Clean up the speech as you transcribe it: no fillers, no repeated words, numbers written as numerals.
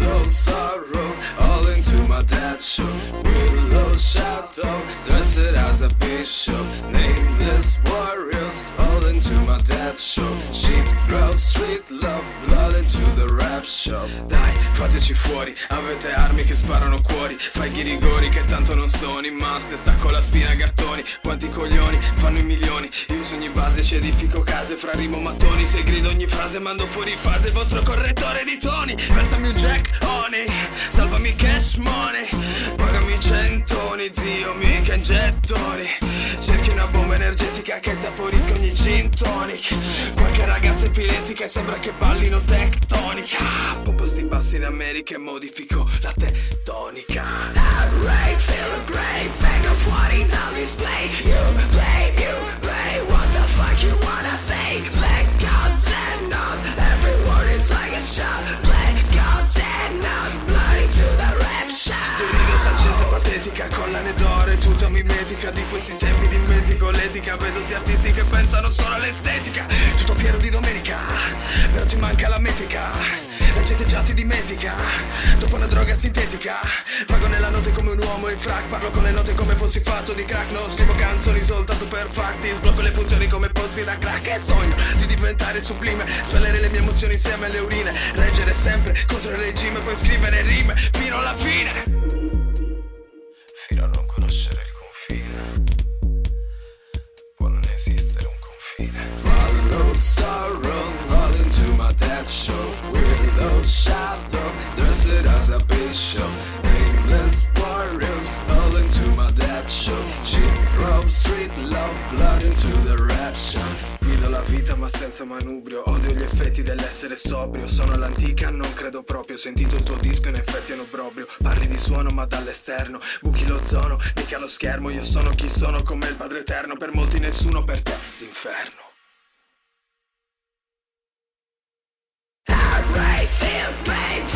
low sorrow, all into my dead show. Willow shadow, dressed as a bishop. Nameless warriors, all into my dead show. Shit, girl, street love, blood into the rap shop. Dai, fateci fuori, avete armi che sparano cuori. Fai i rigori che tanto non stoni. Master, stacco la spina a gattoni. Quanti coglioni, fanno i milioni. Io su ogni base ci edifico case. Fra rimo mattoni, se grido ogni frase mando fuori fase. Vostro correttore di toni. Versami un jack, honey. Salvami cash money. Pagami centoni, zio, mica in gettoni. Cerchi una bomba energetica che saporisca ogni gin tonic. Qualche ragazza epilettica e sembra che ballino tectonica. Pompo sti bassi in America e modifico la tettonica. Array, feel great, vengo fuori dal display. You play, what the fuck you wanna say? Black out dead note, every word is like a shot. Black out dead note, bloody to the rap shot. Ti rido sta gente patetica, collane d'oro e tutta mimetica. Di questi tempi dimentico l'etica. Vedo sti artisti che pensano solo all'estetica. Tutto fiero di domenica, però ti manca la metrica. La gente già ti dimentica, dopo una droga sintetica. Vago nella notte come un uomo in frac. Parlo con le note come fossi fatto di crack. Non scrivo canzoni soltanto per fatti. Sblocco le funzioni come pozzi da crack. E sogno di diventare sublime, spellere le mie emozioni insieme alle urine. Reggere sempre contro il regime, poi scrivere rime fino alla fine. Fino a non conoscere il confine. Può non esistere un confine. Follow sorrow, all into my dead show. Willow shadow, dressed as a bishop. Nameless warriors, all into my dead show. Cheap rope, street love, blood into the red shop. Guido la vita ma senza manubrio. Odio gli effetti dell'essere sobrio. Sono l'antica, non credo proprio. Ho sentito il tuo disco, in effetti è un obbrobrio. Parli di suono ma dall'esterno. Buchi l'ozono, mica lo schermo. Io sono chi sono come il Padre Eterno. Per molti nessuno, per te l'inferno. Array, feel great,